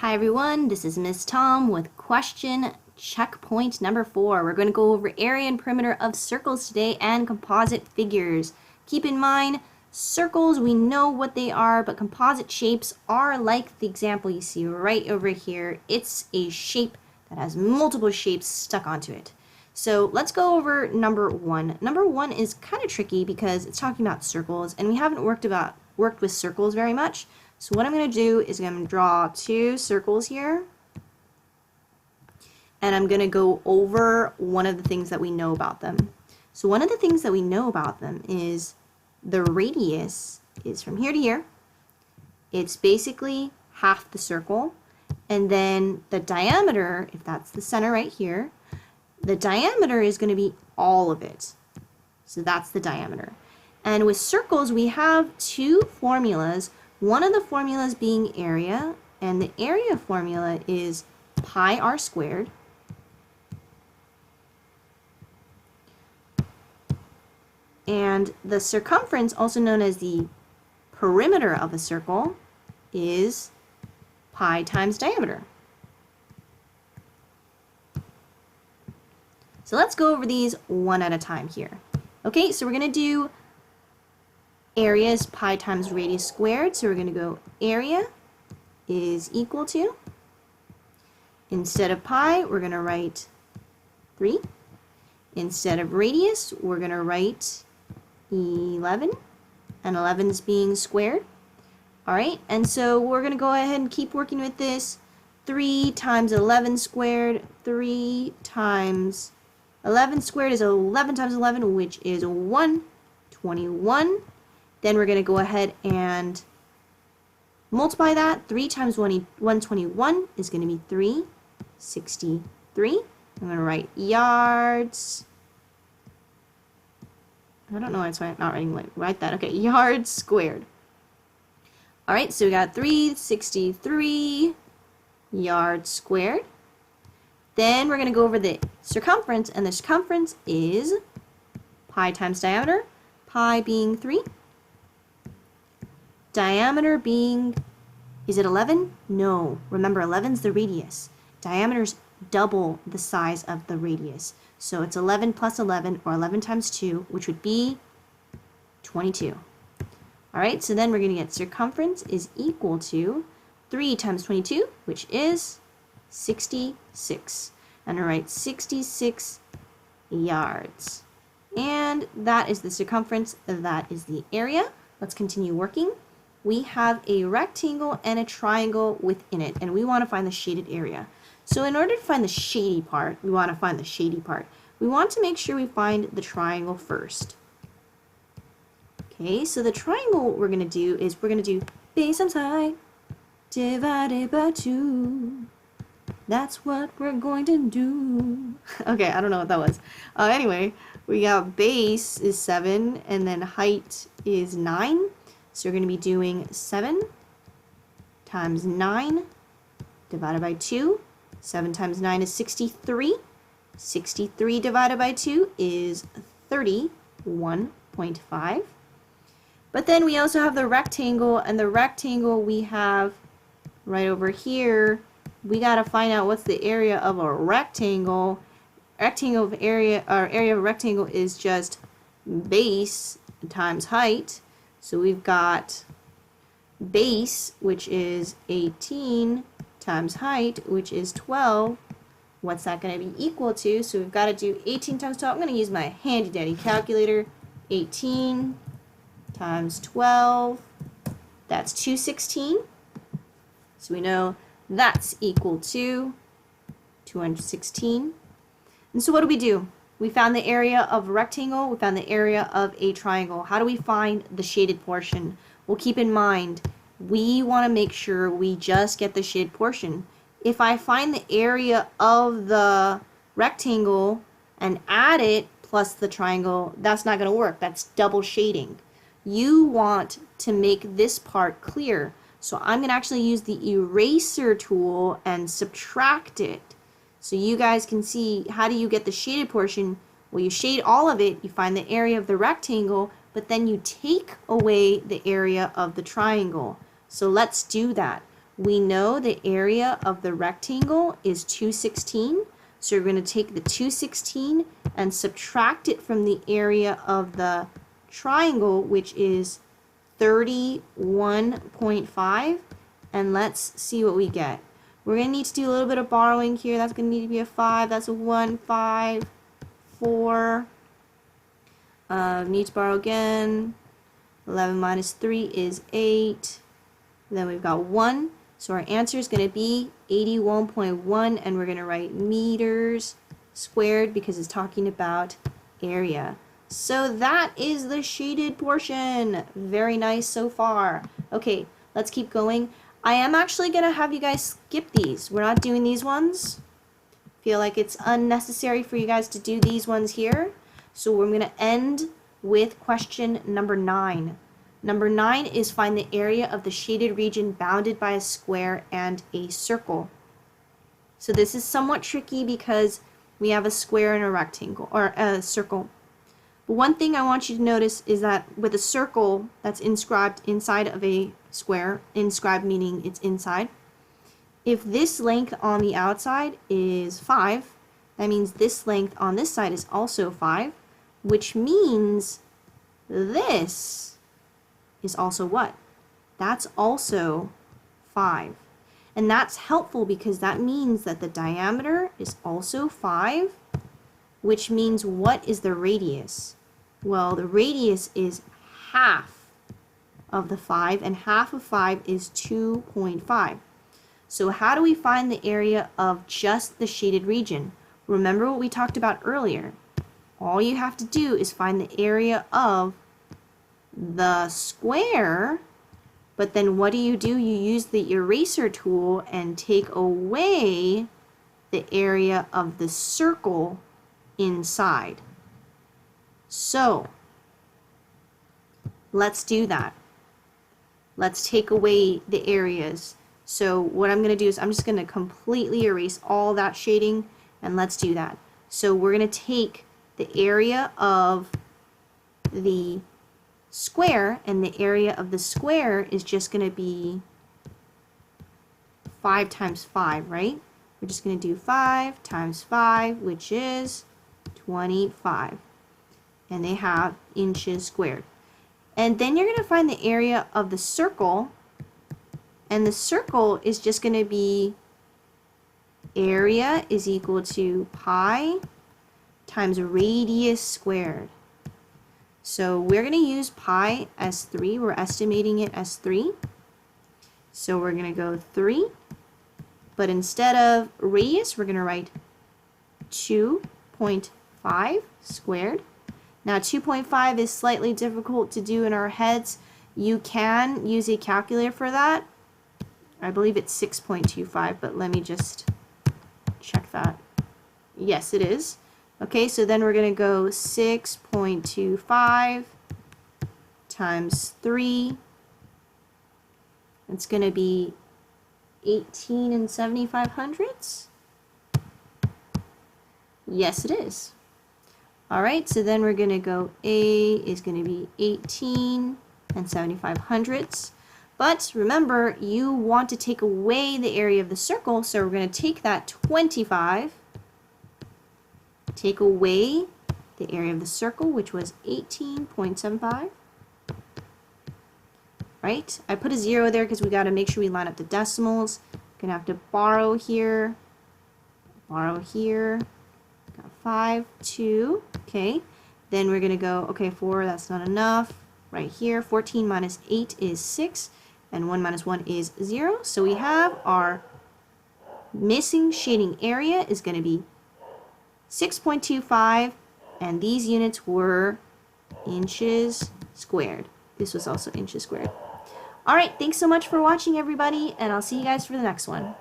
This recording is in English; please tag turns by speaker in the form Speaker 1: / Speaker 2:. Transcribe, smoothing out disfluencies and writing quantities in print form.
Speaker 1: Hi everyone, this is Miss Tom with question checkpoint number 4. We're going to go over area and perimeter of circles today and composite figures. Keep in mind, circles, we know what they are, but composite shapes are like the example you see right over here. It's a shape that has multiple shapes stuck onto it. So let's go over number 1. Number 1 is kind of tricky because it's talking about circles, and we haven't worked with circles very much. So what I'm going to do is I'm going to draw 2 circles here, and I'm going to go over one of the things that we know about them. So one of the things that we know about them is the radius is from here to here. It's basically half the circle, and then the diameter, if that's the center right here, the diameter is going to be all of it. So that's the diameter. And with circles, we have 2 formulas. One of the formulas being area, and the area formula is pi r squared. And the circumference, also known as the perimeter of a circle, is pi times diameter. So let's go over these one at a time here. Okay, so we're going to do area is pi times radius squared, so we're going to go area is equal to, instead of pi, we're going to write 3. Instead of radius, we're going to write 11, and 11 is being squared. All right, and so we're going to go ahead and keep working with this. 3 times 11 squared, 3 times 11 squared is 11 times 11, which is 121. Then we're going to go ahead and multiply that. 3 times 121 is going to be 363. I'm going to write yards. I don't know why it's not writing like that. Okay, yards squared. All right, so we got 363 yards squared. Then we're going to go over the circumference, and the circumference is pi times diameter, pi being 3. Diameter being, is it 11? No. Remember, 11 is the radius. Diameter's double the size of the radius. So it's 11 plus 11, or 11 times 2, which would be 22. All right, so then we're going to get circumference is equal to 3 times 22, which is 66. And I write 66 yards. And that is the circumference, that is the area. Let's continue working. We have a rectangle and a triangle within it, and we want to find the shaded area. So in order to find the shady part, we want to make sure we find the triangle first. Okay, so the triangle what we're going to do is we're going to do base times height divided by 2. That's what we're going to do. Okay, I don't know what that was. Anyway, we got base is 7, and then height is 9. So we're going to be doing 7 times 9 divided by 2. 7 times 9 is 63. 63 divided by 2 is 31.5. But then we also have the rectangle, and the rectangle we have right over here. We got to find out what's the area of a rectangle. Area of a rectangle is just base times height. So we've got base, which is 18, times height, which is 12. What's that going to be equal to? So we've got to do 18 times 12. I'm going to use my handy dandy calculator. 18 times 12, that's 216. So we know that's equal to 216. And so what do? We found the area of a rectangle, we found the area of a triangle. How do we find the shaded portion? Well, keep in mind, we want to make sure we just get the shaded portion. If I find the area of the rectangle and add it plus the triangle, that's not going to work. That's double shading. You want to make this part clear. So I'm going to actually use the eraser tool and subtract it. So you guys can see, how do you get the shaded portion? Well, you shade all of it, you find the area of the rectangle, but then you take away the area of the triangle. So let's do that. We know the area of the rectangle is 216. So we're going to take the 216 and subtract it from the area of the triangle, which is 31.5. And let's see what we get. We're going to need to do a little bit of borrowing here. That's going to need to be a 5. That's a 1, 5, 4. Need to borrow again. 11 minus 3 is 8. Then we've got 1. So our answer is going to be 81.1, and we're going to write meters squared because it's talking about area. So that is the shaded portion. Very nice so far. Okay, let's keep going. I am actually going to have you guys skip these. We're not doing these ones. Feel like it's unnecessary for you guys to do these ones here. So we're going to end with question number 9. Number 9 is find the area of the shaded region bounded by a square and a circle. So this is somewhat tricky because we have a square and a rectangle, or a circle. But one thing I want you to notice is that with a circle that's inscribed inside of a square, inscribed meaning it's inside, if this length on the outside is 5, that means this length on this side is also 5, which means this is also what? That's also 5. And that's helpful because that means that the diameter is also 5, which means what is the radius? Well, the radius is half of the 5, and half of 5 is 2.5. So how do we find the area of just the shaded region? Remember what we talked about earlier. All you have to do is find the area of the square, but then what do? You use the eraser tool and take away the area of the circle inside. So let's do that. Let's take away the areas. So what I'm going to do is I'm just going to completely erase all that shading, and let's do that. So we're going to take the area of the square, and the area of the square is just going to be 5 times 5, right? We're just going to do 5 times 5, which is 25. And they have inches squared. And then you're going to find the area of the circle, and the circle is just going to be area is equal to pi times radius squared. So we're going to use pi as 3. We're estimating it as 3. So we're going to go 3. But instead of radius, we're going to write 2.5 squared. Now 2.5 is slightly difficult to do in our heads. You can use a calculator for that. I believe it's 6.25, but let me just check that. Yes, it is. Okay, so then we're going to go 6.25 times 3. It's going to be 18 7/75. Yes, it is. All right, so then we're going to go A is going to be 18 7/75. But remember, you want to take away the area of the circle, so we're going to take that 25, take away the area of the circle, which was 18.75. Right? I put a 0 there because we got to make sure we line up the decimals. Going to have to borrow here, got 5, 2, okay. Then we're going to go, okay, 4, that's not enough. Right here, 14 minus 8 is 6, and 1 minus 1 is 0. So we have our missing shading area is going to be 6.25, and these units were inches squared. This was also inches squared. All right, thanks so much for watching, everybody, and I'll see you guys for the next one.